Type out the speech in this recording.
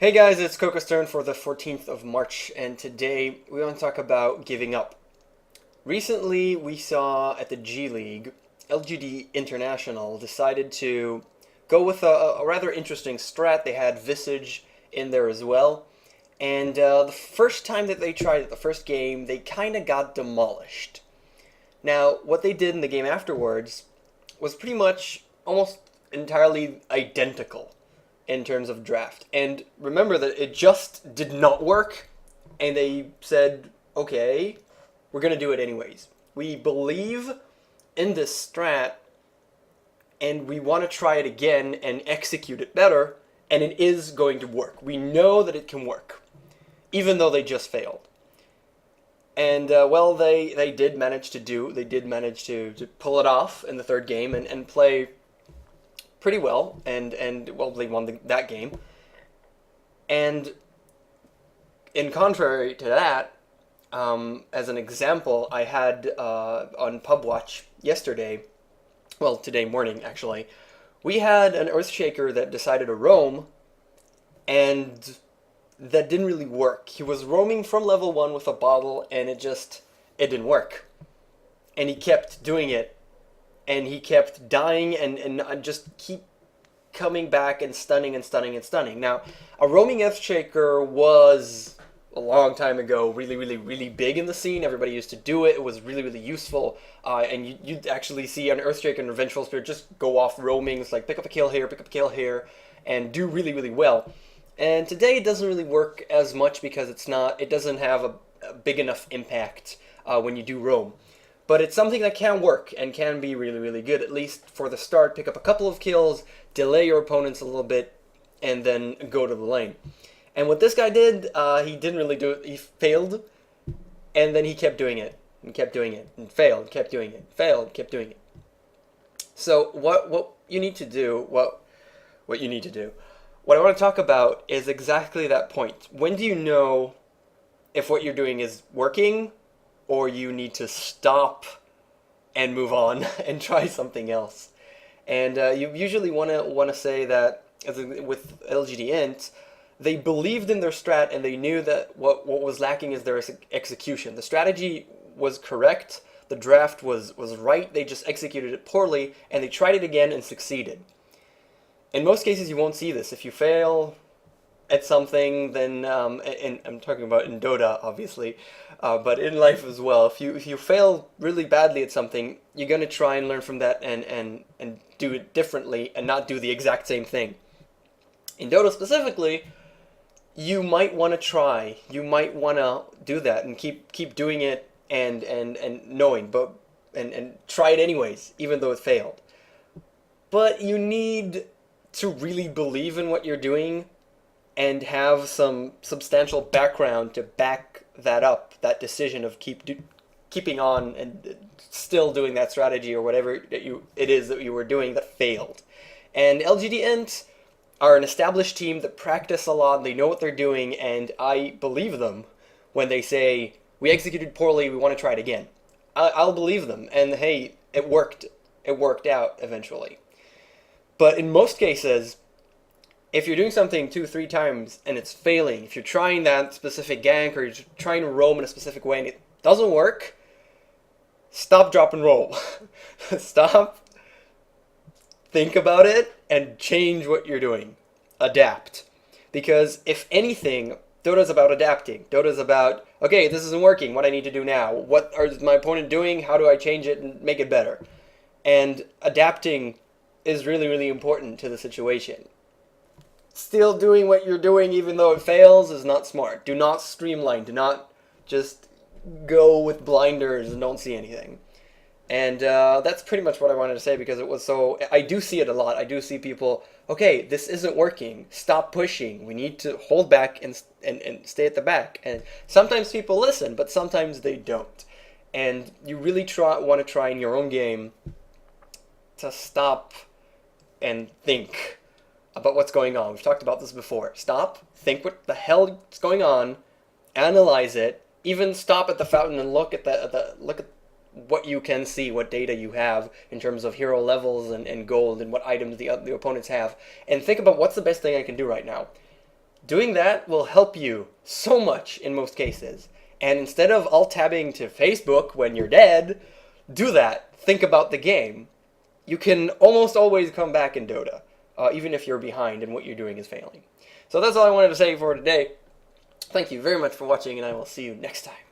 Hey guys, it's KOKOStern for the 14th of March, and today we want to talk about giving up. Recently, we saw at the G League, LGD International decided to go with a rather interesting strat. They had Visage in there as well, and the first time that they tried it, the first game, they kind of got demolished. Now, what they did in the game afterwards was pretty much almost entirely identical in terms of draft. And remember that it just did not work, and they said, okay, we're going to do it anyways. We believe in this strat, and we want to try it again and execute it better, and it is going to work. We know that it can work, even though they just failed. And well, they did manage to pull it off in the third game and play pretty well, and well, they won that game. And in contrary to that, as an example, I had on PubWatch yesterday, well, today morning actually, we had an Earthshaker that decided to roam, and that didn't really work. He was roaming from level 1 with a bottle, and it didn't work. And he kept doing it, and he kept dying and just keep coming back and stunning and stunning and stunning. Now, a roaming Earthshaker was a long time ago really, really, really big in the scene. Everybody used to do it. It was really, really useful. And you'd actually see an Earthshaker and Revengeful Spirit just go off roamings, like pick up a kill here, pick up a kill here, and do really, really well. And today it doesn't really work as much because it doesn't have a big enough impact when you do roam. But it's something that can work and can be really, really good, at least for the start. Pick up a couple of kills, delay your opponents a little bit, and then go to the lane. And what this guy did, he didn't really do it. He failed, and then he kept doing it, and kept doing it, and failed, kept doing it, failed, kept doing it. So what you need to do, what you need to do, what I want to talk about is exactly that point. When do you know if what you're doing is working, or you need to stop and move on and try something else? And you usually want to say that, with LGD Int, they believed in their strat and they knew that what was lacking is their execution. The strategy was correct, the draft was right, they just executed it poorly, and they tried it again and succeeded. In most cases, you won't see this. If you fail at something, then and I'm talking about in Dota, obviously, but in life as well. If you fail really badly at something, you're gonna try and learn from that and do it differently and not do the exact same thing. In Dota specifically, you might want to try. You might want to do that and keep doing it and knowing, but and try it anyways, even though it failed. But you need to really believe in what you're doing and have some substantial background to back that up, that decision of keeping on and still doing that strategy or whatever it is that you were doing that failed. And LGD Int are an established team that practice a lot, they know what they're doing, and I believe them when they say, we executed poorly, we want to try it again. I'll believe them, and hey, it worked out eventually. But in most cases, if you're doing something 2-3 times and it's failing, if you're trying that specific gank or you're trying to roam in a specific way and it doesn't work, stop, drop, and roll. Stop, think about it, and change what you're doing. Adapt. Because if anything, Dota's about adapting. Dota's about, okay, this isn't working, what I need to do now? What is my opponent doing? How do I change it and make it better? And adapting is really, really important to the situation. Still doing what you're doing even though it fails is not smart. Do not streamline. Do not just go with blinders and don't see anything. And that's pretty much what I wanted to say, because it was so... I do see it a lot. I do see people, okay, this isn't working. Stop pushing. We need to hold back and stay at the back. And sometimes people listen, but sometimes they don't. And you really want to try in your own game to stop and think about what's going on. We've talked about this before. Stop, think what the hell is going on, analyze it, even stop at the fountain and look at what you can see, what data you have in terms of hero levels and gold and what items the opponents have, and think about what's the best thing I can do right now. Doing that will help you so much in most cases. And instead of alt-tabbing to Facebook when you're dead, do that. Think about the game. You can almost always come back in Dota, even if you're behind and what you're doing is failing. So that's all I wanted to say for today. Thank you very much for watching, and I will see you next time.